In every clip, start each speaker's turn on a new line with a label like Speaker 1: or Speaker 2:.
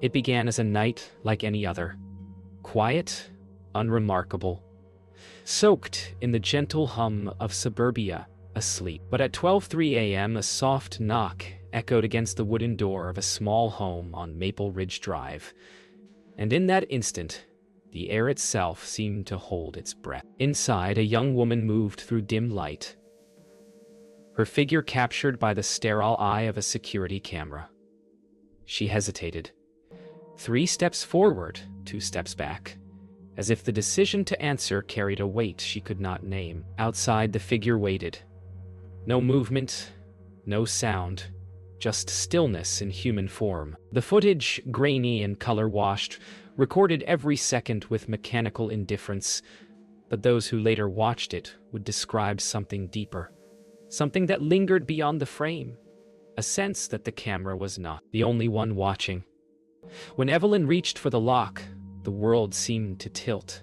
Speaker 1: It began as a night like any other. Quiet, unremarkable, soaked in the gentle hum of suburbia, asleep. But at 12:03 a.m., a soft knock echoed against the wooden door of a small home on Maple Ridge Drive. And in that instant, the air itself seemed to hold its breath. Inside, a young woman moved through dim light, her figure captured by the sterile eye of a security camera. She hesitated. 3 steps forward, 2 steps back, as if the decision to answer carried a weight she could not name. Outside, the figure waited. No movement, no sound, just stillness in human form. The footage, grainy and color-washed, recorded every second with mechanical indifference, but those who later watched it would describe something deeper, something that lingered beyond the frame, a sense that the camera was not the only one watching. When Evelyn reached for the lock, the world seemed to tilt,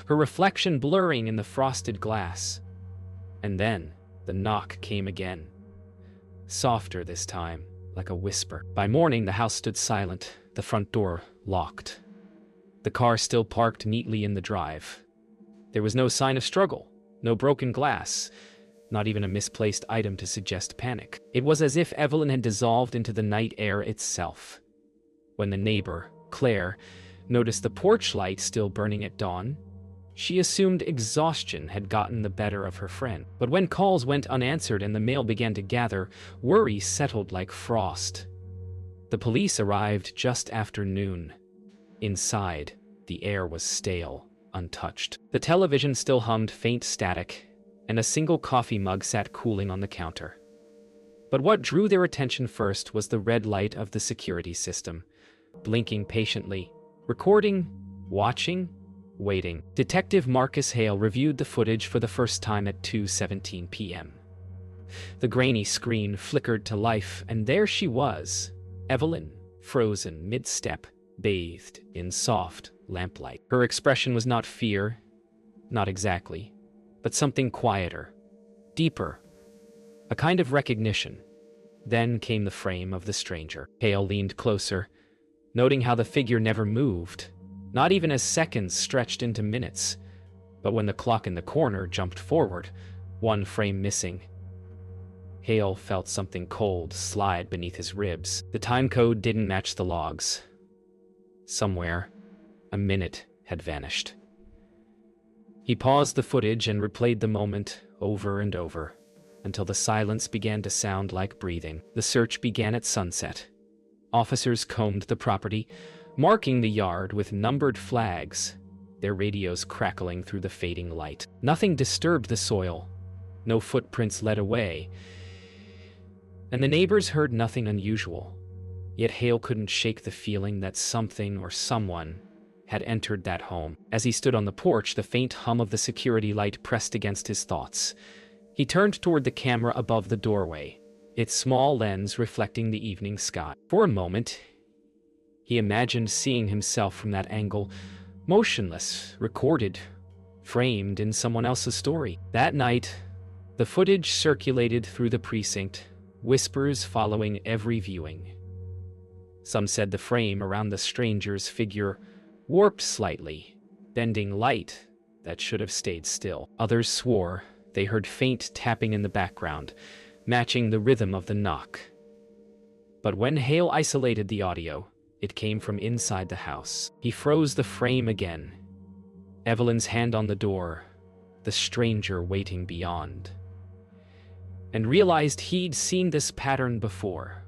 Speaker 1: her reflection blurring in the frosted glass. And then the knock came again, softer this time, like a whisper. By morning, the house stood silent, the front door locked. The car still parked neatly in the drive. There was no sign of struggle, no broken glass, not even a misplaced item to suggest panic. It was as if Evelyn had dissolved into the night air itself. When the neighbor, Claire, noticed the porch light still burning at dawn, she assumed exhaustion had gotten the better of her friend. But when calls went unanswered and the mail began to gather, worry settled like frost. The police arrived just after noon. Inside, the air was stale, untouched. The television still hummed faint static, and a single coffee mug sat cooling on the counter. But what drew their attention first was the red light of the security system, blinking patiently, recording, watching, waiting. Detective Marcus Hale reviewed the footage for the first time at 2:17 p.m. The grainy screen flickered to life, and there she was, Evelyn, frozen mid-step, bathed in soft lamplight. Her expression was not fear, not exactly, but something quieter, deeper, a kind of recognition. Then came the frame of the stranger. Hale leaned closer, noting how the figure never moved, not even as seconds stretched into minutes, but when the clock in the corner jumped forward, one frame missing. Hale felt something cold slide beneath his ribs. The time code didn't match the logs. Somewhere, a minute had vanished. He paused the footage and replayed the moment over and over, until the silence began to sound like breathing. The search began at sunset. Officers combed the property, marking the yard with numbered flags, their radios crackling through the fading light. Nothing disturbed the soil. No footprints led away, and the neighbors heard nothing unusual. Yet Hale couldn't shake the feeling that something or someone had entered that home. As he stood on the porch, the faint hum of the security light pressed against his thoughts. He turned toward the camera above the doorway, its small lens reflecting the evening sky. For a moment, he imagined seeing himself from that angle, motionless, recorded, framed in someone else's story. That night, the footage circulated through the precinct, whispers following every viewing. Some said the frame around the stranger's figure warped slightly, bending light that should have stayed still. Others swore they heard faint tapping in the background, matching the rhythm of the knock. But when Hale isolated the audio, it came from inside the house. He froze the frame again, Evelyn's hand on the door, the stranger waiting beyond, and realized he'd seen this pattern before.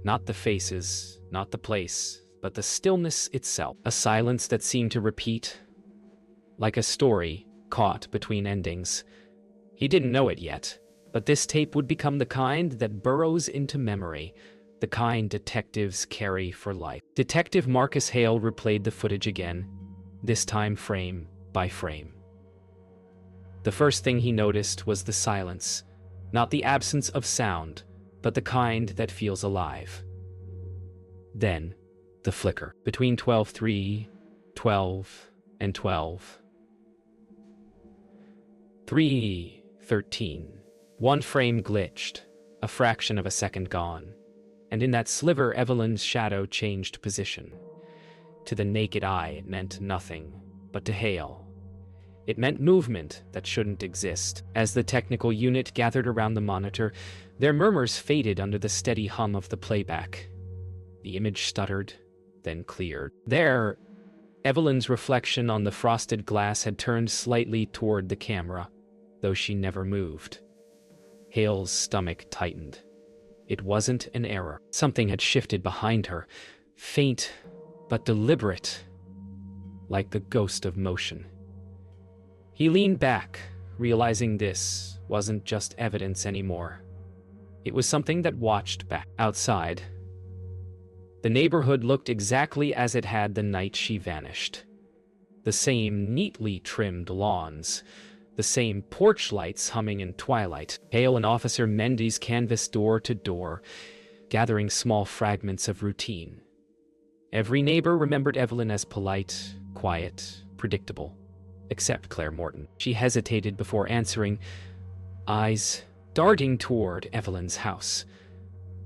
Speaker 1: Not the faces, not the place, but the stillness itself. A silence that seemed to repeat, like a story caught between endings. He didn't know it yet, but this tape would become the kind that burrows into memory, the kind detectives carry for life. Detective Marcus Hale replayed the footage again, this time frame by frame. The first thing he noticed was the silence, not the absence of sound, but the kind that feels alive. Then, the flicker. Between 12:03, 12, and 12. 3:13. One frame glitched, a fraction of a second gone. and in that sliver Evelyn's shadow changed position. To the naked eye it meant nothing, but to Hale, it meant movement that shouldn't exist. As the technical unit gathered around the monitor, their murmurs faded under the steady hum of the playback. The image stuttered, then cleared. There, Evelyn's reflection on the frosted glass had turned slightly toward the camera, though she never moved. Hale's stomach tightened. It wasn't an error. Something had shifted behind her, faint but deliberate, like the ghost of motion. He leaned back, realizing this wasn't just evidence anymore. It was something that watched back. Outside, the neighborhood looked exactly as it had the night she vanished. The same neatly trimmed lawns, the same porch lights humming in twilight. Hale and Officer Mendes canvassed door to door, gathering small fragments of routine. Every neighbor remembered Evelyn as polite, quiet, predictable, except Claire Morton. She hesitated before answering, eyes darting toward Evelyn's house.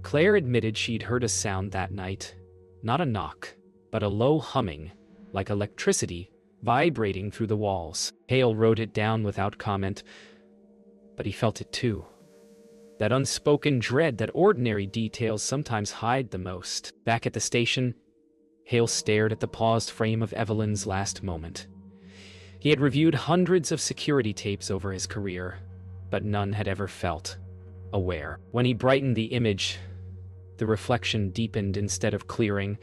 Speaker 1: Claire admitted she'd heard a sound that night, not a knock, but a low humming, like electricity vibrating through the walls. Hale wrote it down without comment, but he felt it too. That unspoken dread that ordinary details sometimes hide the most. Back at the station, Hale stared at the paused frame of Evelyn's last moment. He had reviewed hundreds of security tapes over his career, but none had ever felt aware. When he brightened the image, the reflection deepened instead of clearing,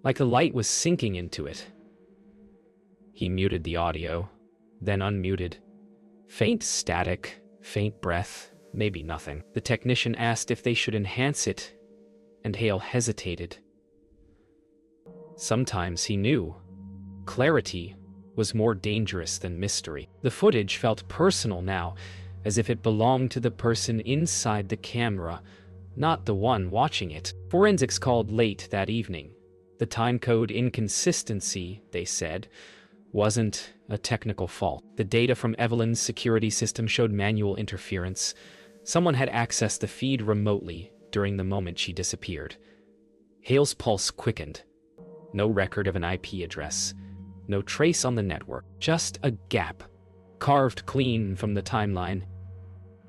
Speaker 1: like the light was sinking into it. He muted the audio, then unmuted. Faint static, faint breath, maybe nothing. The technician asked if they should enhance it, and Hale hesitated. Sometimes he knew. Clarity was more dangerous than mystery. The footage felt personal now, as if it belonged to the person inside the camera, not the one watching it. Forensics called late that evening. The timecode inconsistency, they said, wasn't a technical fault. The data from Evelyn's security system showed manual interference. Someone had accessed the feed remotely during the moment she disappeared. Hale's pulse quickened. No record of an IP address. No trace on the network. Just a gap, carved clean from the timeline.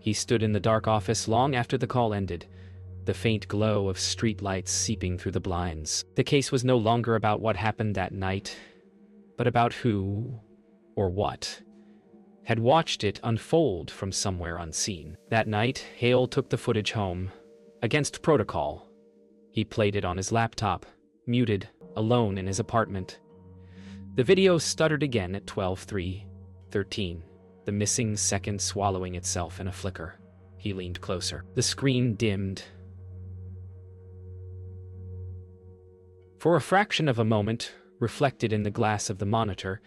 Speaker 1: He stood in the dark office long after the call ended, the faint glow of streetlights seeping through the blinds. The case was no longer about what happened that night, but about who, or what, had watched it unfold from somewhere unseen. That night, Hale took the footage home, against protocol. He played it on his laptop, muted, alone in his apartment. The video stuttered again at 12:13, the missing second swallowing itself in a flicker. He leaned closer. The screen dimmed. For a fraction of a moment, reflected in the glass of the monitor,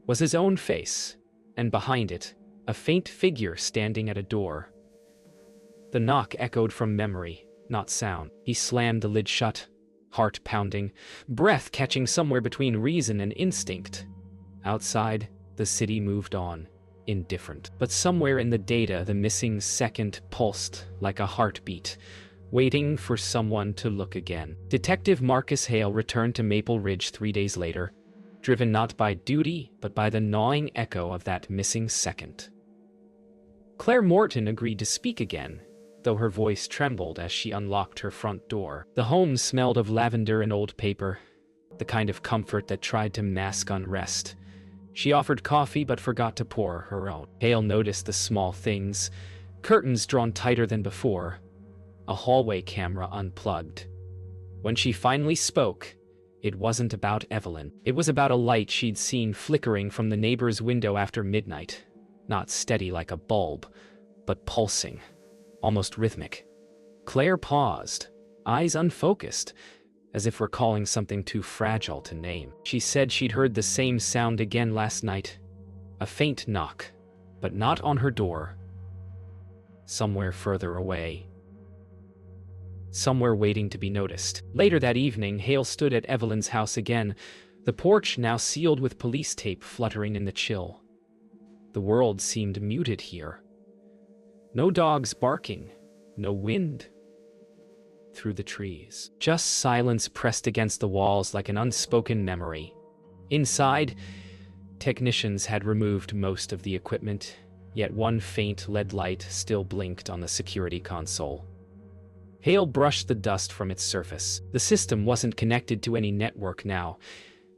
Speaker 1: was his own face, and behind it, a faint figure standing at a door. The knock echoed from memory, not sound. He slammed the lid shut, heart pounding, breath catching somewhere between reason and instinct. Outside, the city moved on, indifferent. But somewhere in the data, the missing second pulsed like a heartbeat, waiting for someone to look again. Detective Marcus Hale returned to Maple Ridge 3 days later, driven not by duty, but by the gnawing echo of that missing second. Claire Morton agreed to speak again, though her voice trembled as she unlocked her front door. The home smelled of lavender and old paper, the kind of comfort that tried to mask unrest. She offered coffee but forgot to pour her own. Hale noticed the small things, curtains drawn tighter than before, a hallway camera unplugged. When she finally spoke, it wasn't about Evelyn. It was about a light she'd seen flickering from the neighbor's window after midnight, not steady like a bulb, but pulsing, almost rhythmic. Claire paused, eyes unfocused, as if recalling something too fragile to name. She said she'd heard the same sound again last night, a faint knock, but not on her door. Somewhere further away. Somewhere waiting to be noticed. Later that evening, Hale stood at Evelyn's house again, the porch now sealed with police tape fluttering in the chill. The world seemed muted here. No dogs barking, no wind. through the trees. Just silence pressed against the walls like an unspoken memory. Inside, technicians had removed most of the equipment, yet one faint LED light still blinked on the security console. Hale brushed the dust from its surface. The system wasn't connected to any network now,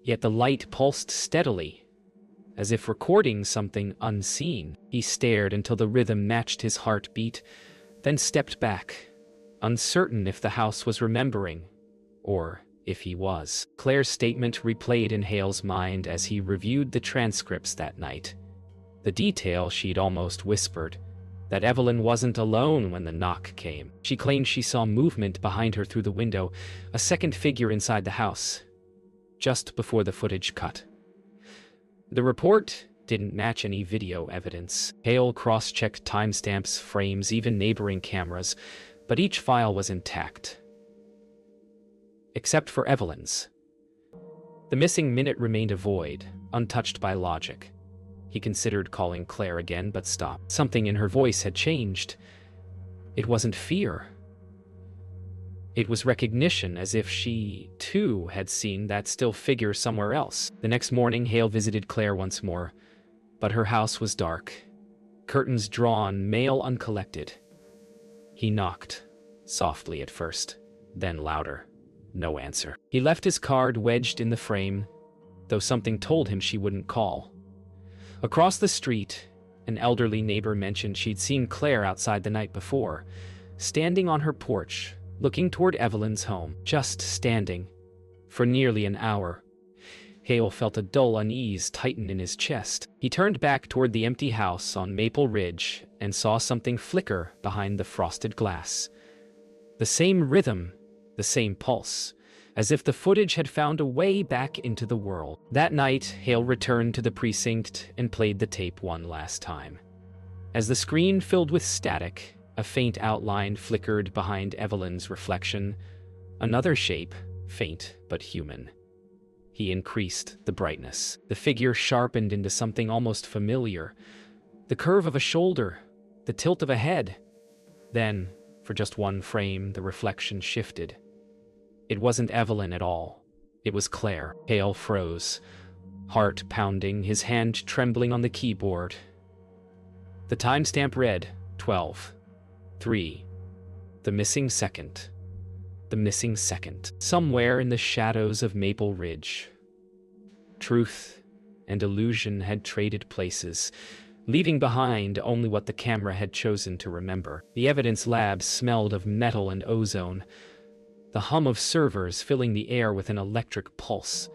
Speaker 1: yet the light pulsed steadily, as if recording something unseen. He stared until the rhythm matched his heartbeat, then stepped back, uncertain if the house was remembering, or if he was. Claire's statement replayed in Hale's mind as he reviewed the transcripts that night. The detail she'd almost whispered, that Evelyn wasn't alone when the knock came. She claimed she saw movement behind her through the window, a second figure inside the house, just before the footage cut. The report didn't match any video evidence. Hale cross-checked timestamps, frames, even neighboring cameras, but each file was intact, except for Evelyn's. The missing minute remained a void, untouched by logic. He considered calling Claire again, but stopped. Something in her voice had changed. It wasn't fear. It was recognition, as if she, too, had seen that still figure somewhere else. The next morning, Hale visited Claire once more, but her house was dark. Curtains drawn, mail uncollected. He knocked, softly at first, then louder. No answer. He left his card wedged in the frame, though something told him she wouldn't call. Across the street, an elderly neighbor mentioned she'd seen Claire outside the night before, standing on her porch, looking toward Evelyn's home. Just standing, for nearly an hour. Hale felt a dull unease tighten in his chest. He turned back toward the empty house on Maple Ridge and saw something flicker behind the frosted glass. The same rhythm, the same pulse, as if the footage had found a way back into the world. That night, Hale returned to the precinct and played the tape one last time. As the screen filled with static, a faint outline flickered behind Evelyn's reflection. Another shape, faint but human. He increased the brightness. The figure sharpened into something almost familiar. The curve of a shoulder, the tilt of a head. Then, for just one frame, the reflection shifted. It wasn't Evelyn at all. It was Claire. Hale froze, heart pounding, his hand trembling on the keyboard. The timestamp read 12:03. The missing second. The missing second. Somewhere in the shadows of Maple Ridge, truth and illusion had traded places, leaving behind only what the camera had chosen to remember. The evidence lab smelled of metal and ozone, the hum of servers filling the air with an electric pulse.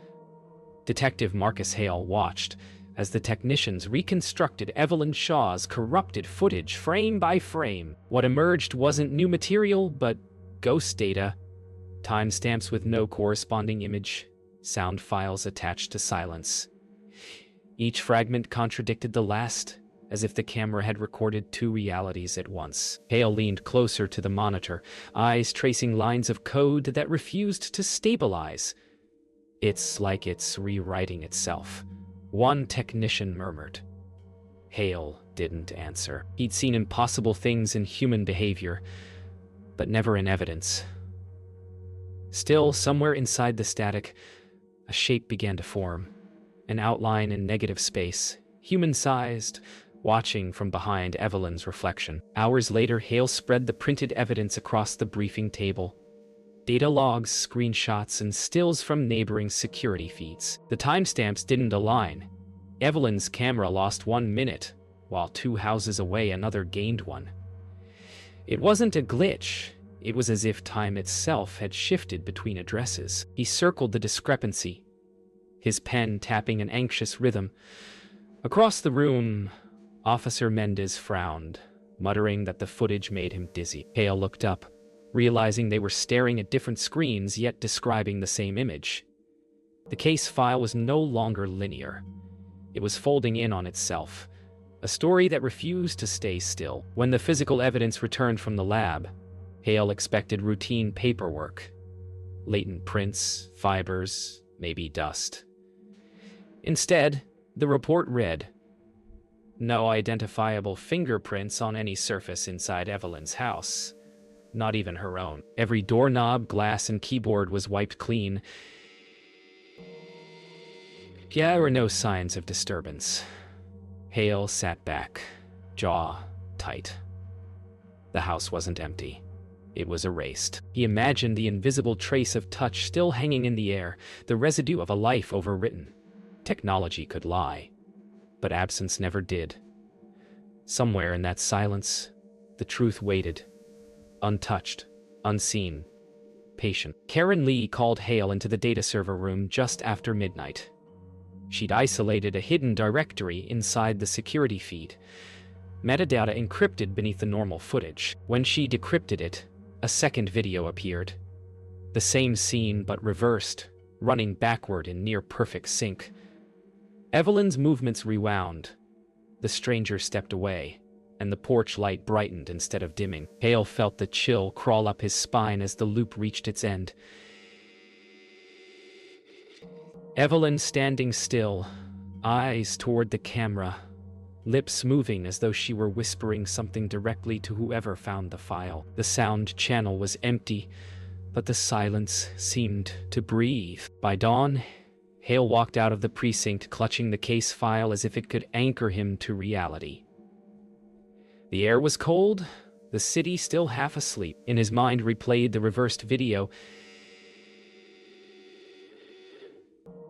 Speaker 1: Detective Marcus Hale watched as the technicians reconstructed Evelyn Shaw's corrupted footage frame by frame. What emerged wasn't new material, but ghost data, timestamps with no corresponding image, sound files attached to silence. Each fragment contradicted the last, as if the camera had recorded two realities at once. Hale leaned closer to the monitor, eyes tracing lines of code that refused to stabilize. "It's like it's rewriting itself," one technician murmured. Hale didn't answer. He'd seen impossible things in human behavior, but never in evidence. Still, somewhere inside the static, a shape began to form. An outline in negative space, human-sized, watching from behind Evelyn's reflection. Hours later, Hale spread the printed evidence across the briefing table. Data logs, screenshots, and stills from neighboring security feeds. The timestamps didn't align. Evelyn's camera lost 1 minute, while 2 houses away another gained one. It wasn't a glitch. It was as if time itself had shifted between addresses. He circled the discrepancy, his pen tapping an anxious rhythm. Across the room, Officer Mendez frowned, muttering that the footage made him dizzy. Hale looked up, realizing they were staring at different screens yet describing the same image. The case file was no longer linear. It was folding in on itself, a story that refused to stay still. When the physical evidence returned from the lab, Hale expected routine paperwork. Latent prints, fibers, maybe dust. Instead, the report read, "No identifiable fingerprints on any surface inside Evelyn's house. not even her own. Every doorknob, glass, and keyboard was wiped clean. There were no signs of disturbance. Hale sat back, jaw tight. The house wasn't empty. It was erased. He imagined the invisible trace of touch still hanging in the air, the residue of a life overwritten. Technology could lie, but absence never did. Somewhere in that silence, the truth waited, untouched, unseen, patient. Karen Lee called Hale into the data server room just after midnight. She'd isolated a hidden directory inside the security feed, metadata encrypted beneath the normal footage. When she decrypted it, a second video appeared. The same scene but reversed, running backward in near-perfect sync. Evelyn's movements rewound. The stranger stepped away, and the porch light brightened instead of dimming. Hale felt the chill crawl up his spine as the loop reached its end. Evelyn standing still, eyes toward the camera, lips moving as though she were whispering something directly to whoever found the file. The sound channel was empty, but the silence seemed to breathe. By dawn, Hale walked out of the precinct clutching the case file as if it could anchor him to reality. The air was cold, the city still half asleep. In his mind replayed the reversed video.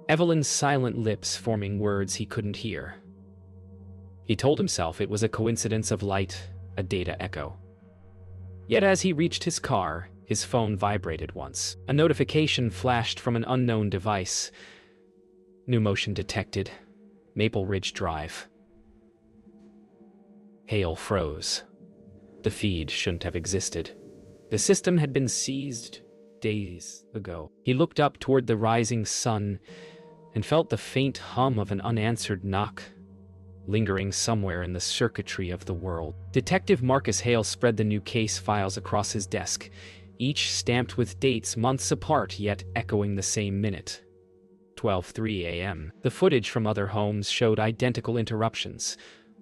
Speaker 1: Evelyn's silent lips forming words he couldn't hear. He told himself it was a coincidence of light, a data echo. Yet as he reached his car, his phone vibrated once. A notification flashed from an unknown device. New motion detected. Maple Ridge Drive. Hale froze. The feed shouldn't have existed. The system had been seized days ago. He looked up toward the rising sun and felt the faint hum of an unanswered knock lingering somewhere in the circuitry of the world. Detective Marcus Hale spread the new case files across his desk, each stamped with dates months apart yet echoing the same minute. 12:03 a.m. The footage from other homes showed identical interruptions.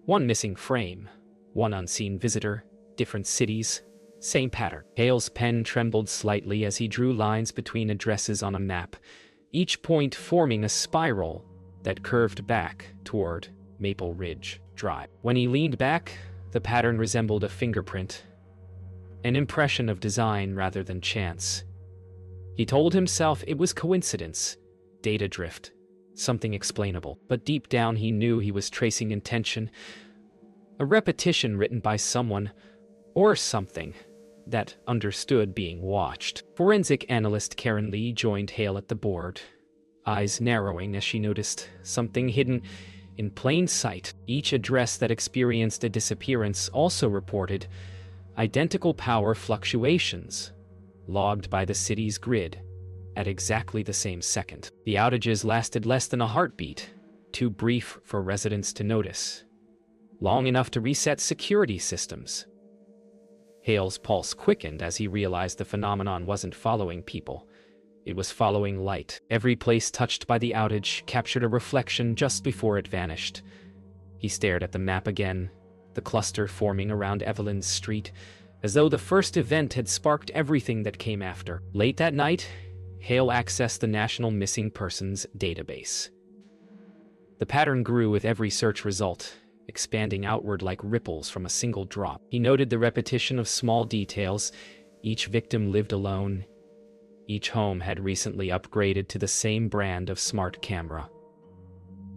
Speaker 1: One missing frame, one unseen visitor, different cities, same pattern. Hale's pen trembled slightly as he drew lines between addresses on a map, each point forming a spiral that curved back toward Maple Ridge Drive. When he leaned back, the pattern resembled a fingerprint, an impression of design rather than chance. He told himself it was coincidence, data drift, something explainable. But deep down he knew he was tracing intention, a repetition written by someone or something that understood being watched. Forensic analyst Karen Lee joined Hale at the board, eyes narrowing as she noticed something hidden in plain sight. Each address that experienced a disappearance also reported identical power fluctuations, logged by the city's grid at exactly the same second. The outages lasted less than a heartbeat, too brief for residents to notice, long enough to reset security systems. Hale's pulse quickened as he realized the phenomenon wasn't following people. It was following light. Every place touched by the outage captured a reflection just before it vanished. He stared at the map again, the cluster forming around Evelyn's street, as though the first event had sparked everything that came after. Late that night, Hale accessed the National Missing Persons database. The pattern grew with every search result, expanding outward like ripples from a single drop. He noted the repetition of small details. Each victim lived alone. Each home had recently upgraded to the same brand of smart camera.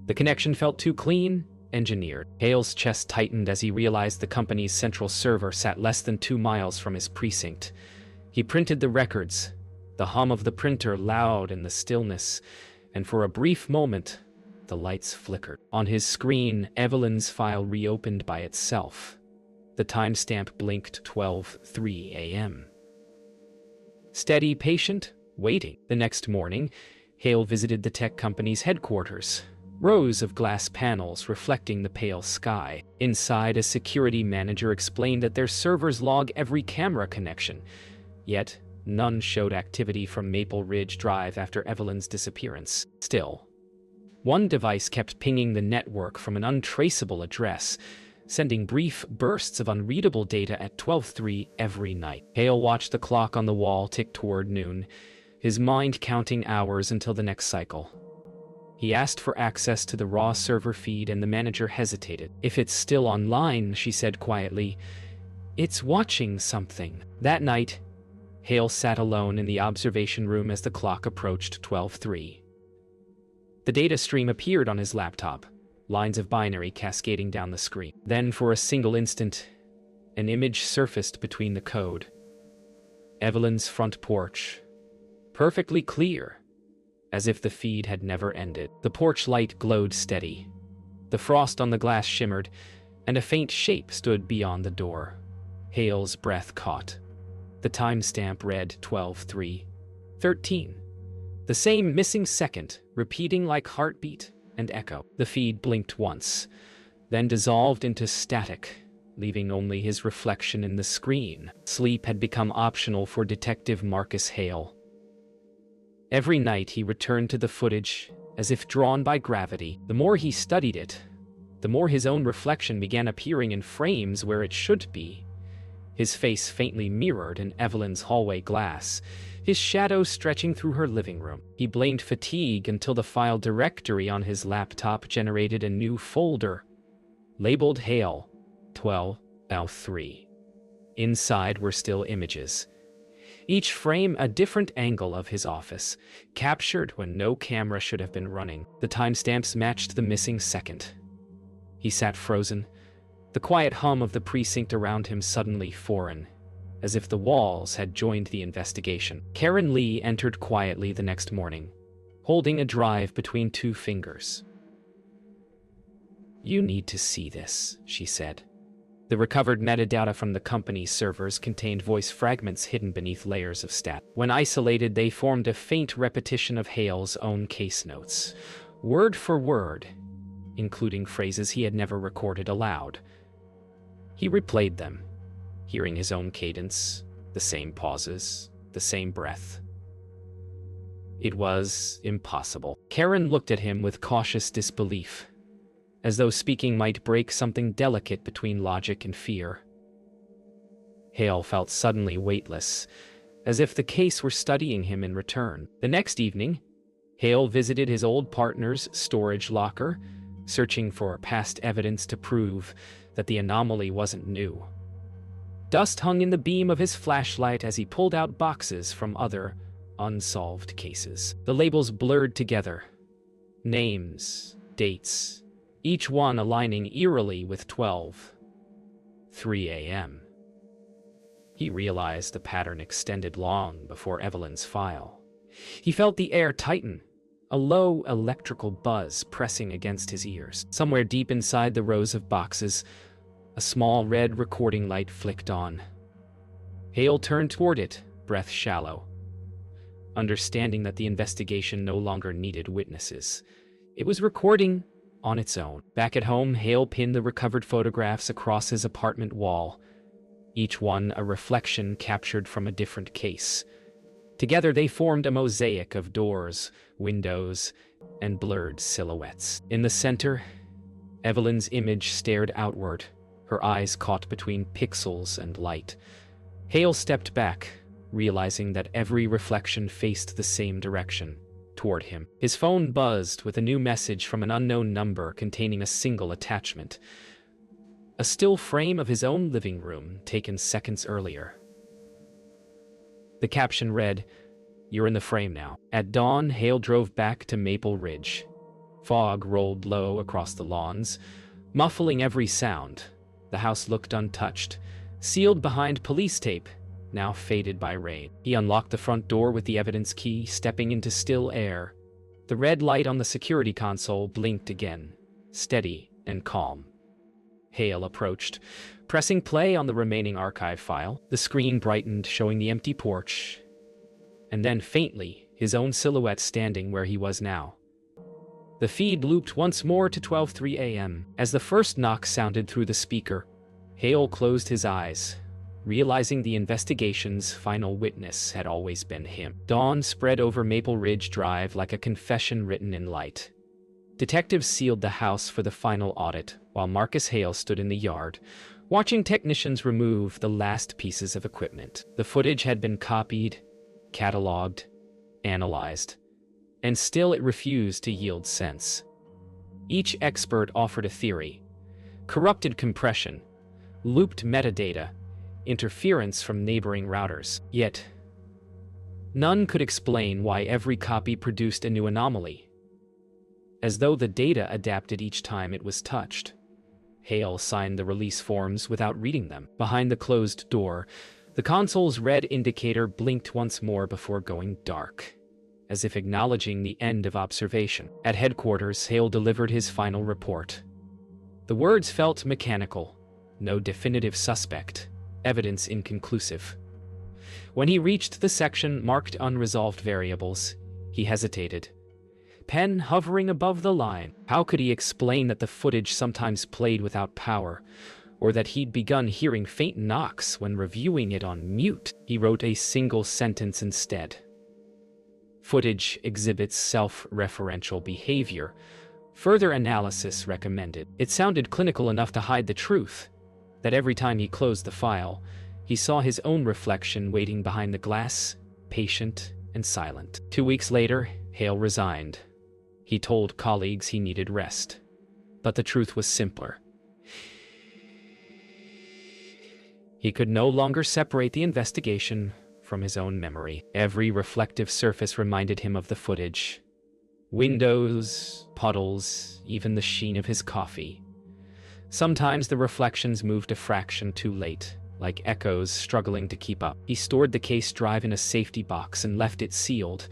Speaker 1: The connection felt too clean, engineered. Hale's chest tightened as he realized the company's central server sat less than 2 miles from his precinct. He printed the records, the hum of the printer loud in the stillness, and for a brief moment, the lights flickered. On his screen, Evelyn's file reopened by itself. The timestamp blinked 12:03 a.m. Steady, patient, waiting. The next morning, Hale visited the tech company's headquarters. Rows of glass panels reflecting the pale sky. Inside, a security manager explained that their servers log every camera connection, yet none showed activity from Maple Ridge Drive after Evelyn's disappearance. Still, one device kept pinging the network from an untraceable address, sending brief bursts of unreadable data at 12:03 every night. Hale watched the clock on the wall tick toward noon, his mind counting hours until the next cycle. He asked for access to the raw server feed and the manager hesitated. "If it's still online," she said quietly, "it's watching something." That night, Hale sat alone in the observation room as the clock approached 12:03. The data stream appeared on his laptop, lines of binary cascading down the screen. Then, for a single instant, an image surfaced between the code. Evelyn's front porch, perfectly clear, as if the feed had never ended. The porch light glowed steady. The frost on the glass shimmered, and a faint shape stood beyond the door. Hale's breath caught. The timestamp read 12:03:13. The same missing second, repeating like heartbeat and echo. The feed blinked once, then dissolved into static, leaving only his reflection in the screen. Sleep had become optional for Detective Marcus Hale. Every night he returned to the footage, as if drawn by gravity. The more he studied it, the more his own reflection began appearing in frames where it should be. His face faintly mirrored in Evelyn's hallway glass, his shadow stretching through her living room. He blamed fatigue until the file directory on his laptop generated a new folder, labeled Hale 12L3. Inside were still images, each frame a different angle of his office, captured when no camera should have been running. The timestamps matched the missing second. He sat frozen, the quiet hum of the precinct around him suddenly foreign, as if the walls had joined the investigation. Karen Lee entered quietly the next morning, holding a drive between two fingers. "You need to see this," she said. The recovered metadata from the company's servers contained voice fragments hidden beneath layers of stat. When isolated, they formed a faint repetition of Hale's own case notes, word for word, including phrases he had never recorded aloud. He replayed them, hearing his own cadence, the same pauses, the same breath. It was impossible. Karen looked at him with cautious disbelief, as though speaking might break something delicate between logic and fear. Hale felt suddenly weightless, as if the case were studying him in return. The next evening, Hale visited his old partner's storage locker, searching for past evidence to prove that the anomaly wasn't new. Dust hung in the beam of his flashlight as he pulled out boxes from other unsolved cases. The labels blurred together. Names, dates, each one aligning eerily with 12:03 a.m. He realized the pattern extended long before Evelyn's file. He felt the air tighten, a low electrical buzz pressing against his ears. Somewhere deep inside the rows of boxes, a small red recording light flicked on. Hale turned toward it, breath shallow, understanding that the investigation no longer needed witnesses. It was recording on its own. Back at home, Hale pinned the recovered photographs across his apartment wall, each one a reflection captured from a different case. Together they formed a mosaic of doors, windows, and blurred silhouettes. In the center, Evelyn's image stared outward, her eyes caught between pixels and light. Hale stepped back, realizing that every reflection faced the same direction, toward him. His phone buzzed with a new message from an unknown number containing a single attachment. A still frame of his own living room, taken seconds earlier. The caption read, "You're in the frame now." At dawn, Hale drove back to Maple Ridge. Fog rolled low across the lawns, muffling every sound. The house looked untouched, sealed behind police tape, now faded by rain. He unlocked the front door with the evidence key, stepping into still air. The red light on the security console blinked again, steady and calm. Hale approached, pressing play on the remaining archive file. The screen brightened, showing the empty porch, and then faintly, his own silhouette standing where he was now. The feed looped once more to 12:03 a.m. As the first knock sounded through the speaker, Hale closed his eyes, realizing the investigation's final witness had always been him. Dawn spread over Maple Ridge Drive like a confession written in light. Detectives sealed the house for the final audit, while Marcus Hale stood in the yard, watching technicians remove the last pieces of equipment. The footage had been copied, cataloged, analyzed, and still it refused to yield sense. Each expert offered a theory: corrupted compression, looped metadata, interference from neighboring routers. Yet, none could explain why every copy produced a new anomaly, as though the data adapted each time it was touched. Hale signed the release forms without reading them. Behind the closed door, the console's red indicator blinked once more before going dark, as if acknowledging the end of observation. At headquarters, Hale delivered his final report. The words felt mechanical. No definitive suspect. Evidence inconclusive. When he reached the section marked Unresolved Variables, he hesitated, pen hovering above the line. How could he explain that the footage sometimes played without power, or that he'd begun hearing faint knocks when reviewing it on mute? He wrote a single sentence instead. Footage exhibits self-referential behavior. Further analysis recommended. It sounded clinical enough to hide the truth, that every time he closed the file, he saw his own reflection waiting behind the glass, patient and silent. 2 weeks later, Hale resigned. He told colleagues he needed rest. But the truth was simpler. He could no longer separate the investigation from his own memory. Every reflective surface reminded him of the footage. Windows, puddles, even the sheen of his coffee. Sometimes the reflections moved a fraction too late, like echoes struggling to keep up. He stored the case drive in a safety box and left it sealed,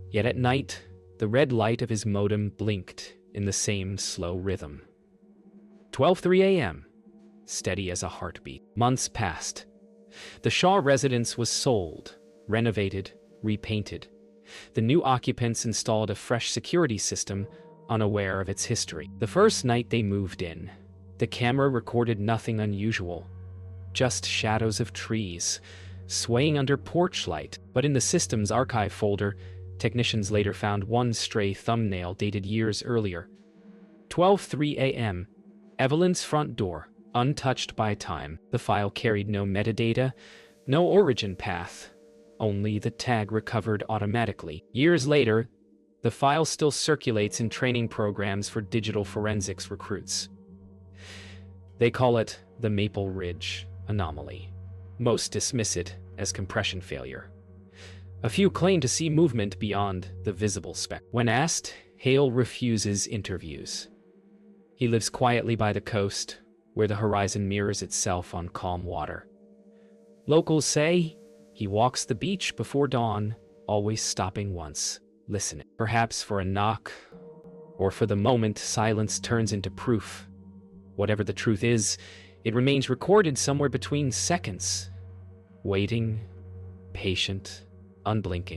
Speaker 1: yet at night, the red light of his modem blinked in the same slow rhythm. 12:03 a.m., steady as a heartbeat. Months passed. The Shaw residence was sold, renovated, repainted. The new occupants installed a fresh security system, unaware of its history. The first night they moved in, the camera recorded nothing unusual, just shadows of trees, swaying under porch light. But in the system's archive folder, technicians later found one stray thumbnail dated years earlier. 12:03 a.m., Evelyn's front door, untouched by time. The file carried no metadata, no origin path, only the tag recovered automatically. Years later, the file still circulates in training programs for digital forensics recruits. They call it the Maple Ridge anomaly. Most dismiss it as compression failure. A few claim to see movement beyond the visible speck. When asked, Hale refuses interviews. He lives quietly by the coast, where the horizon mirrors itself on calm water. Locals say he walks the beach before dawn, always stopping once, listening. Perhaps for a knock, or for the moment silence turns into proof. Whatever the truth is, it remains recorded somewhere between seconds, waiting, patient, unblinking.